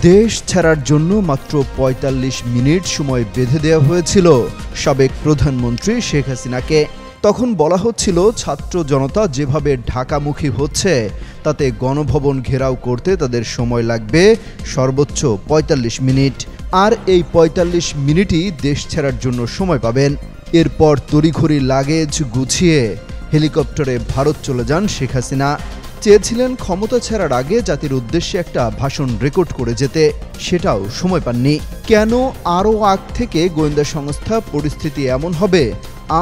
দেশ ছাড়ার জন্য মাত্র ৪৫ মিনিট সময় বেঁধে দেওয়া হয়েছিল সাবেক প্রধানমন্ত্রী শেখ হাসিনাকে। তখন বলা হচ্ছিল ছাত্র জনতা যেভাবে ঢাকামুখী হচ্ছে তাতে গণভবন ঘেরাও করতে তাদের সময় লাগবে সর্বোচ্চ ৪৫ মিনিট। আর এই ৪৫ মিনিটই দেশ ছাড়ার জন্য সময় পাবেন। এরপর তড়িঘড়ি লাগেজ গুছিয়ে হেলিকপ্টারে ভারত চলে যান শেখ হাসিনা। চেয়েছিলেন ক্ষমতা ছাড়ার আগে জাতির উদ্দেশ্যে একটা ভাষণ রেকর্ড করে যেতে, সেটাও সময় পাননি। কেন আরও আগ থেকে গোয়েন্দা সংস্থা পরিস্থিতি এমন হবে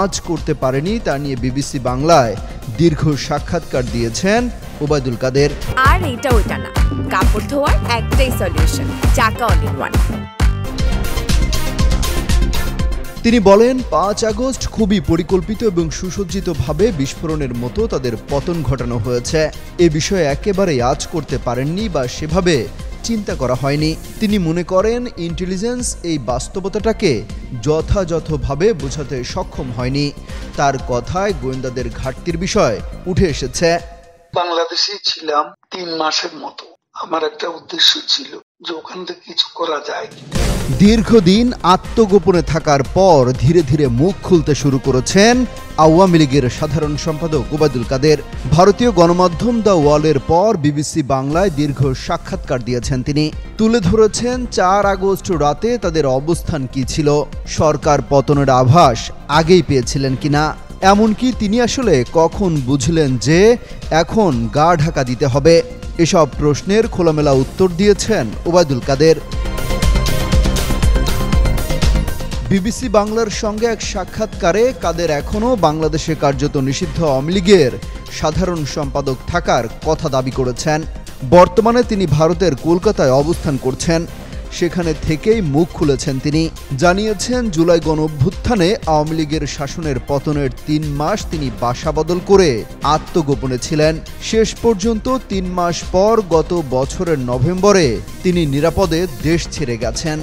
আজ করতে পারেনি তা নিয়ে বিবিসি বাংলায় দীর্ঘ সাক্ষাৎকার দিয়েছেন ওবায়দুল কাদের। আর এটা ওইটা না, কাপড় ধোয়ার একটাই সলিউশন, চাকা অল ইন ওয়ান। তিনি বলেন ৫ আগস্ট খুবই পরিকল্পিত এবং সুসজ্জিতভাবে বিস্ফোরণের মতো তাদের পতন ঘটানো হয়েছে। এ বিষয়ে একেবারেই আজ করতে পারেননি বা সেভাবে চিন্তা করা হয়নি। তিনি মনে করেন ইন্টেলিজেন্স এই বাস্তবতাটাকে যথাযথভাবে বোঝাতে সক্ষম হয়নি। তার কথায় গোয়েন্দাদের ঘাটতির বিষয় উঠে এসেছে। বাংলাদেশে ছিলাম ৩ মাসের মতো। আমার একটা উদ্দেশ্য ছিল যে ওখান থেকে কিছু করা যায়। দীর্ঘদিন আত্মগোপনে থাকার পর ধীরে ধীরে মুখ খুলতে শুরু করেছেন আওয়ামী লীগের সাধারণ সম্পাদক ওবায়দুল কাদের। ভারতীয় গণমাধ্যম দ্য ওয়ালের পর বিবিসি বাংলায় দীর্ঘ সাক্ষাৎকার দিয়েছেন তিনি। তুলে ধরেছেন ৪ আগস্ট রাতে তাদের অবস্থান কি ছিল, সরকার পতনের আভাস আগেই পেয়েছিলেন কিনা, এমনকি তিনি আসলে কখন বুঝলেন যে এখন গা ঢাকা দিতে হবে। এসব প্রশ্নের খোলামেলা উত্তর দিয়েছেন ওবায়দুল কাদের। বিবিসি বাংলার সঙ্গে এক সাক্ষাৎকারে কাদের এখনও বাংলাদেশে কার্যত নিষিদ্ধ আওয়ামী লীগের সাধারণ সম্পাদক থাকার কথা দাবি করেছেন। বর্তমানে তিনি ভারতের কলকাতায় অবস্থান করছেন, সেখানে থেকেই মুখ খুলেছেন তিনি। জানিয়েছেন জুলাই গণঅভ্যুত্থানে আওয়ামী লীগের শাসনের পতনের ৩ মাস তিনি বাসা বদল করে আত্মগোপনে ছিলেন। শেষ পর্যন্ত ৩ মাস পর গত বছরের নভেম্বরে তিনি নিরাপদে দেশ ছেড়ে গেছেন।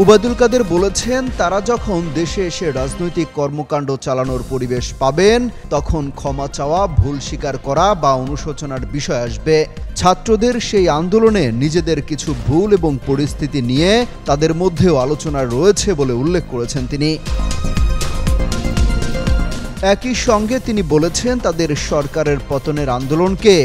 ওবায়দুল কাদের বলেছেন তারা যখন দেশে এসে রাজনৈতিক কর্মকাণ্ড চালানোর পরিবেশ পাবেন তখন ক্ষমা চাওয়া, ভুল স্বীকার করা বা অনুশোচনার বিষয় আসবে। ছাত্রদের সেই আন্দোলনে নিজেদের কিছু ভুল এবং পরিস্থিতি নিয়ে তাদের মধ্যেও আলোচনা রয়েছে বলে উল্লেখ করেছেন তিনি। একই সঙ্গে তিনি বলেছেন তাদের সরকারের পতনের আন্দোলনকে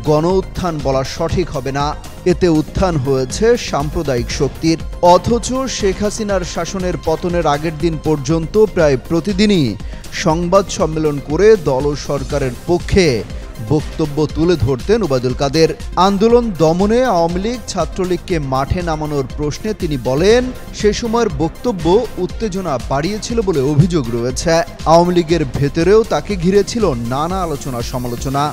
গণ উত্থান বলা সঠিক হবে না, এতে উত্থান হয়েছে সাম্প্রদায়িক শক্তির। অথচ শেখ হাসিনার শাসনের পতনের আগের দিন পর্যন্ত প্রায় প্রতিদিনই সংবাদ সম্মেলন করে দল ও সরকারের পক্ষে বক্তব্য তুলে ধরতেন ওবায়দুল কাদের। আন্দোলন দমনে আওয়ামী লীগ ছাত্রলীগকে মাঠে নামানোর প্রশ্নে তিনি বলেন সে সময়ের বক্তব্য উত্তেজনা বাড়িয়েছিল বলে অভিযোগ রয়েছে। আওয়ামী লীগের ভেতরেও তাকে ঘিরে ছিল নানা আলোচনা সমালোচনা।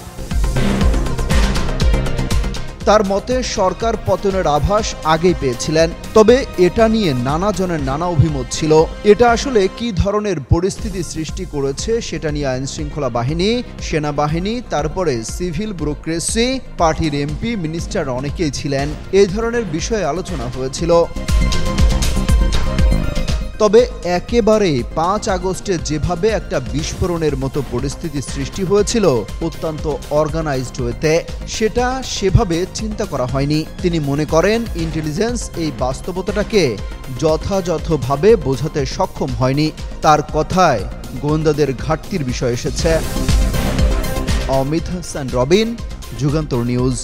তার মতে সরকার পতনের আভাস আগেই পেয়েছিলেন, তবে এটা নিয়ে নানা জনের নানা অভিমত ছিল। এটা আসলে কি ধরনের পরিস্থিতি সৃষ্টি করেছে সেটা নিয়ে আইনশৃঙ্খলা বাহিনী, সেনাবাহিনী, তারপরে সিভিল ব্যুরোক্রেসি, পার্টির এমপি, মিনিস্টার অনেকেই ছিলেন। এই ধরনের বিষয়ে আলোচনা হয়েছিল। তবে একেবারে ৫ আগস্টে যেভাবে একটা বিস্ফোরণের মতো পরিস্থিতি সৃষ্টি হয়েছিল অত্যন্ত অর্গানাইজড ওয়েতে, সেটা সেভাবে চিন্তা করা হয়নি। তিনি মনে করেন ইন্টেলিজেন্স এই বাস্তবতাটাকে যথাযথভাবে বোঝাতে সক্ষম হয়নি। তার কথায় গোয়েন্দাদের ঘাটতির বিষয় এসেছে। অমিত হাসান রবিন, যুগান্তর নিউজ।